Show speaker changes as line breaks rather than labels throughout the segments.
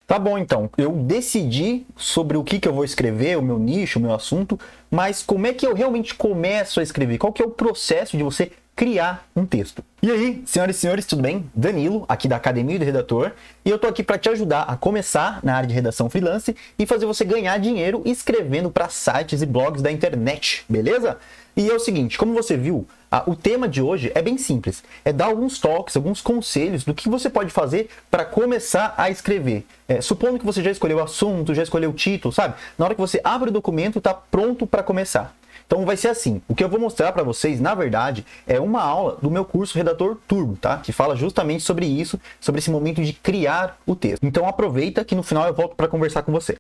Tá bom, então. Eu decidi sobre o que eu vou escrever, o meu nicho, o meu assunto, mas como é que eu realmente começo a escrever? Qual que é o processo de você criar um texto? E aí, senhoras e senhores, tudo bem? Danilo, aqui da Academia do Redator, e eu tô aqui para te ajudar a começar na área de redação freelance e fazer você ganhar dinheiro escrevendo para sites e blogs da internet, beleza? E é o seguinte, como você viu, o tema de hoje é bem simples, é dar alguns toques, alguns conselhos do que você pode fazer para começar a escrever. Supondo que você já escolheu o assunto, já escolheu o título, sabe? Na hora que você abre o documento, está pronto para começar. Então vai ser assim, o que eu vou mostrar para vocês, na verdade, é uma aula do meu curso Redator Turbo, tá? Que fala justamente sobre isso, sobre esse momento de criar o texto. Então aproveita que no final eu volto para conversar com você.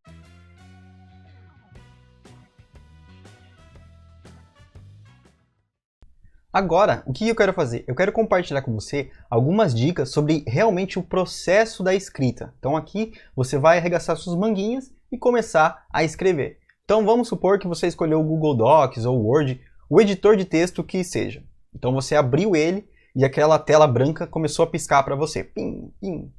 Agora, o que eu quero fazer? Eu quero compartilhar com você algumas dicas sobre realmente o processo da escrita. Então aqui você vai arregaçar suas manguinhas e começar a escrever. Então vamos supor que você escolheu o Google Docs ou o Word, o editor de texto que seja. Então você abriu ele e aquela tela branca começou a piscar para você. Pim, pim.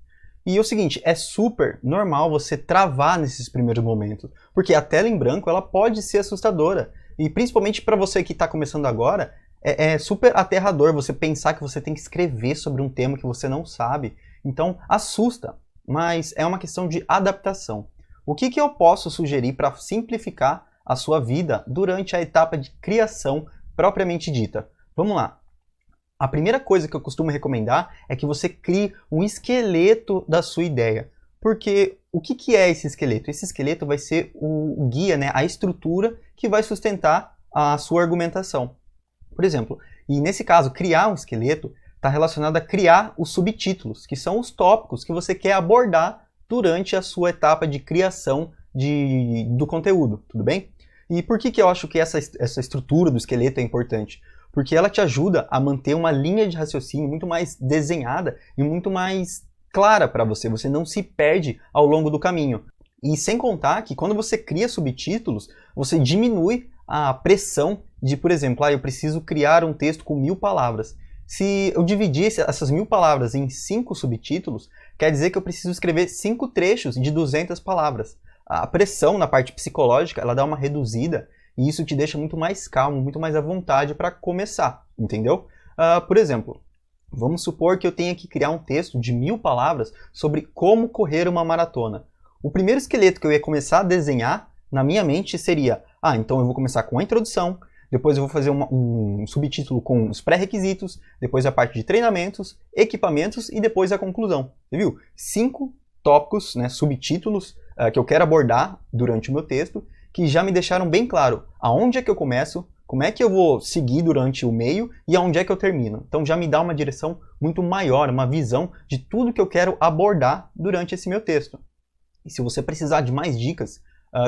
E é o seguinte, é super normal você travar nesses primeiros momentos, porque a tela em branco ela pode ser assustadora. E principalmente para você que está começando agora, é super aterrador você pensar que você tem que escrever sobre um tema que você não sabe. Então, assusta, mas é uma questão de adaptação. O que eu posso sugerir para simplificar a sua vida durante a etapa de criação propriamente dita? Vamos lá. A primeira coisa que eu costumo recomendar é que você crie um esqueleto da sua ideia. Porque o que é esse esqueleto? Esse esqueleto vai ser o guia, né, a estrutura que vai sustentar a sua argumentação. Por exemplo, e nesse caso, criar um esqueleto está relacionado a criar os subtítulos, que são os tópicos que você quer abordar durante a sua etapa de criação do conteúdo, tudo bem? E por que eu acho que essa estrutura do esqueleto é importante? Porque ela te ajuda a manter uma linha de raciocínio muito mais desenhada e muito mais clara para você. Você não se perde ao longo do caminho. E sem contar que quando você cria subtítulos, você diminui a pressão de, por exemplo, eu preciso criar um texto com 1000 palavras. Se eu dividir essas 1000 palavras em 5 subtítulos, quer dizer que eu preciso escrever 5 trechos de 200 palavras. A pressão na parte psicológica, ela dá uma reduzida e isso te deixa muito mais calmo, muito mais à vontade para começar, entendeu? Por exemplo, vamos supor que eu tenha que criar um texto de 1000 palavras sobre como correr uma maratona. O primeiro esqueleto que eu ia começar a desenhar na minha mente seria, então eu vou começar com a introdução, depois eu vou fazer um subtítulo com os pré-requisitos, depois a parte de treinamentos, equipamentos e depois a conclusão. Você viu? 5 tópicos, né, subtítulos que eu quero abordar durante o meu texto, que já me deixaram bem claro aonde é que eu começo, como é que eu vou seguir durante o meio e aonde é que eu termino. Então já me dá uma direção muito maior, uma visão de tudo que eu quero abordar durante esse meu texto. E se você precisar de mais dicas,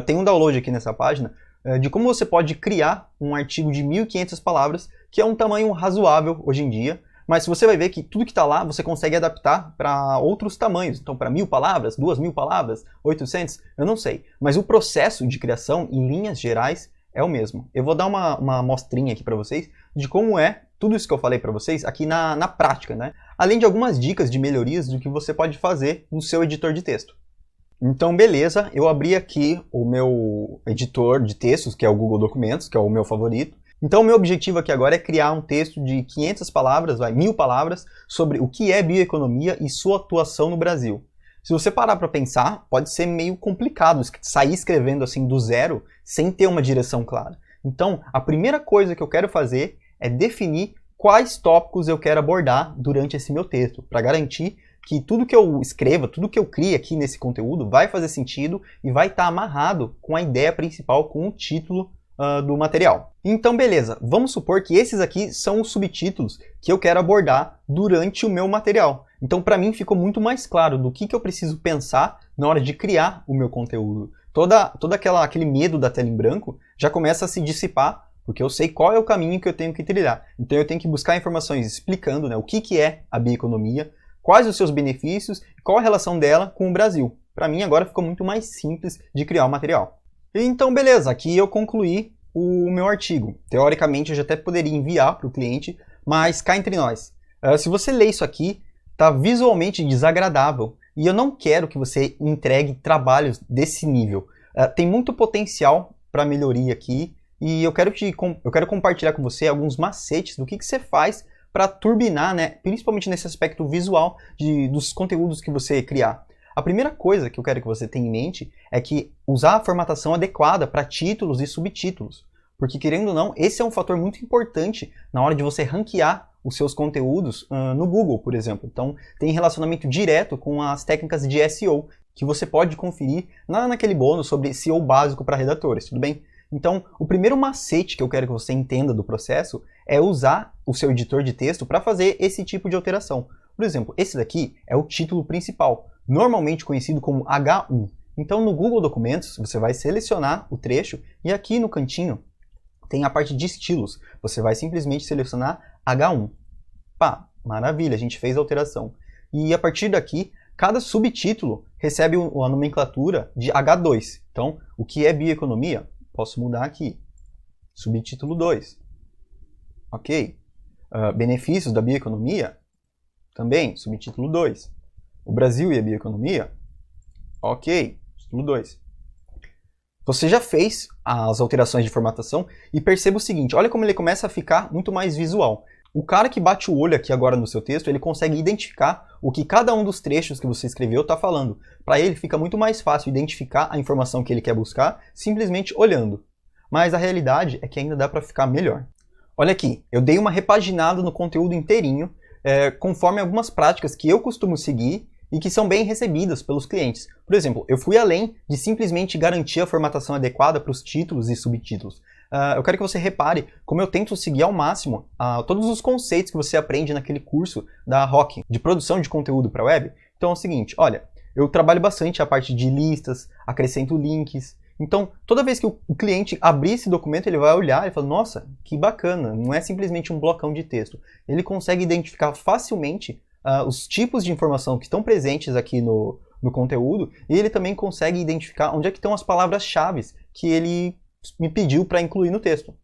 tem um download aqui nessa página de como você pode criar um artigo de 1500 palavras, que é um tamanho razoável hoje em dia, mas você vai ver que tudo que está lá você consegue adaptar para outros tamanhos. Então, para 1000 palavras, 2000 palavras, 800, eu não sei. Mas o processo de criação, em linhas gerais, é o mesmo. Eu vou dar uma amostrinha aqui para vocês de como é tudo isso que eu falei para vocês aqui na prática, né? Além de algumas dicas de melhorias do que você pode fazer no seu editor de texto. Então, beleza, eu abri aqui o meu editor de textos, que é o Google Documentos, que é o meu favorito. Então, o meu objetivo aqui agora é criar um texto de 500 palavras, 1000 palavras, sobre o que é bioeconomia e sua atuação no Brasil. Se você parar para pensar, pode ser meio complicado sair escrevendo assim do zero, sem ter uma direção clara. Então, a primeira coisa que eu quero fazer é definir quais tópicos eu quero abordar durante esse meu texto, para garantir que tudo que eu escreva, tudo que eu crie aqui nesse conteúdo vai fazer sentido e vai estar amarrado com a ideia principal, com o título do material. Então, beleza, vamos supor que esses aqui são os subtítulos que eu quero abordar durante o meu material. Então, para mim, ficou muito mais claro do que eu preciso pensar na hora de criar o meu conteúdo. Todo aquele medo da tela em branco já começa a se dissipar, porque eu sei qual é o caminho que eu tenho que trilhar. Então, eu tenho que buscar informações explicando, né, o que é a bioeconomia, quais os seus benefícios e qual a relação dela com o Brasil. Para mim, agora ficou muito mais simples de criar o material. Então, beleza, aqui eu concluí o meu artigo. Teoricamente, eu já até poderia enviar para o cliente, mas cá entre nós. Se você ler isso aqui, está visualmente desagradável. E eu não quero que você entregue trabalhos desse nível. Tem muito potencial para melhoria aqui e eu quero compartilhar com você alguns macetes do que você faz para turbinar, né, principalmente nesse aspecto visual dos conteúdos que você criar. A primeira coisa que eu quero que você tenha em mente é que usar a formatação adequada para títulos e subtítulos. Porque, querendo ou não, esse é um fator muito importante na hora de você ranquear os seus conteúdos no Google, por exemplo. Então, tem relacionamento direto com as técnicas de SEO, que você pode conferir naquele bônus sobre SEO básico para redatores, tudo bem? Então, o primeiro macete que eu quero que você entenda do processo é usar o seu editor de texto para fazer esse tipo de alteração. Por exemplo, esse daqui é o título principal, normalmente conhecido como H1. Então, no Google Documentos, você vai selecionar o trecho e aqui no cantinho tem a parte de estilos. Você vai simplesmente selecionar H1. Pá, maravilha, a gente fez a alteração. E a partir daqui, cada subtítulo recebe a nomenclatura de H2. Então, o que é bioeconomia? Posso mudar aqui. Subtítulo 2. Ok. Benefícios da bioeconomia? Também, subtítulo 2. O Brasil e a bioeconomia? Ok, título 2. Você já fez as alterações de formatação e perceba o seguinte, olha como ele começa a ficar muito mais visual. O cara que bate o olho aqui agora no seu texto, ele consegue identificar o que cada um dos trechos que você escreveu está falando. Para ele fica muito mais fácil identificar a informação que ele quer buscar simplesmente olhando. Mas a realidade é que ainda dá para ficar melhor. Olha aqui, eu dei uma repaginada no conteúdo inteirinho, conforme algumas práticas que eu costumo seguir e que são bem recebidas pelos clientes. Por exemplo, eu fui além de simplesmente garantir a formatação adequada para os títulos e subtítulos. Eu quero que você repare como eu tento seguir ao máximo todos os conceitos que você aprende naquele curso da ROC, de produção de conteúdo para web. Então é o seguinte, olha, eu trabalho bastante a parte de listas, acrescento links. Então, toda vez que o cliente abrir esse documento, ele vai olhar e falar, nossa, que bacana, não é simplesmente um blocão de texto. Ele consegue identificar facilmente os tipos de informação que estão presentes aqui no conteúdo, e ele também consegue identificar onde é que estão as palavras-chave que ele me pediu para incluir no texto.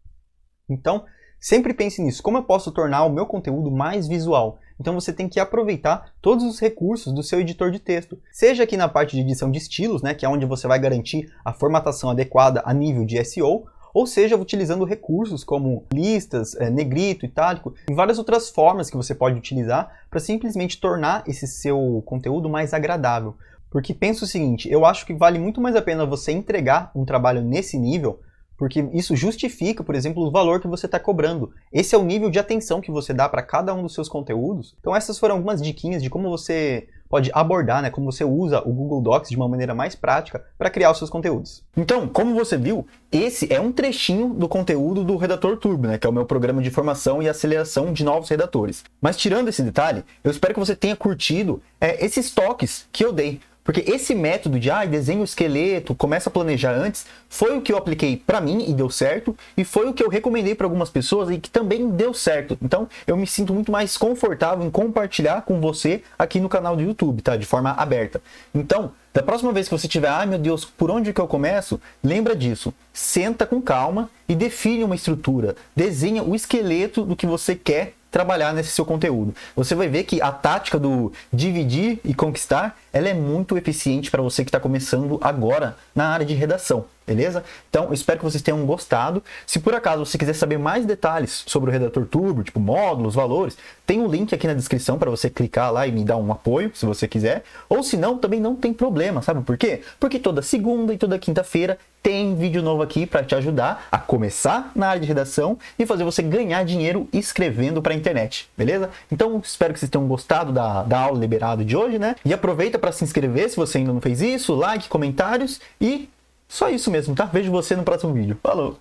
Então, sempre pense nisso, como eu posso tornar o meu conteúdo mais visual? Então você tem que aproveitar todos os recursos do seu editor de texto. Seja aqui na parte de edição de estilos, né, que é onde você vai garantir a formatação adequada a nível de SEO, ou seja, utilizando recursos como listas, negrito, itálico, e várias outras formas que você pode utilizar para simplesmente tornar esse seu conteúdo mais agradável. Porque pensa o seguinte, eu acho que vale muito mais a pena você entregar um trabalho nesse nível, porque isso justifica, por exemplo, o valor que você está cobrando. Esse é o nível de atenção que você dá para cada um dos seus conteúdos. Então essas foram algumas diquinhas de como você pode abordar, né, como você usa o Google Docs de uma maneira mais prática para criar os seus conteúdos.
Então, como você viu, esse é um trechinho do conteúdo do Redator Turbo, né, que é o meu programa de formação e aceleração de novos redatores. Mas tirando esse detalhe, eu espero que você tenha curtido esses toques que eu dei. Porque esse método de desenha o esqueleto, começa a planejar antes, foi o que eu apliquei para mim e deu certo, e foi o que eu recomendei para algumas pessoas e que também deu certo. Então, eu me sinto muito mais confortável em compartilhar com você aqui no canal do YouTube, tá? De forma aberta. Então, da próxima vez que você tiver, ai meu Deus, por onde que eu começo? Lembra disso. Senta com calma e define uma estrutura. Desenha o esqueleto do que você quer trabalhar nesse seu conteúdo. Você vai ver que a tática do dividir e conquistar, ela é muito eficiente para você que está começando agora na área de redação, beleza? Então, eu espero que vocês tenham gostado. Se por acaso você quiser saber mais detalhes sobre o Redator Turbo, tipo módulos, valores, tem um link aqui na descrição para você clicar lá e me dar um apoio, se você quiser. Ou se não, também não tem problema, sabe por quê? Porque toda segunda e toda quinta-feira tem vídeo novo aqui para te ajudar a começar na área de redação e fazer você ganhar dinheiro escrevendo para a internet, beleza? Então, espero que vocês tenham gostado da aula liberada de hoje, né? E aproveita para se inscrever se você ainda não fez isso, like, comentários e só isso mesmo, tá? Vejo você no próximo vídeo. Falou!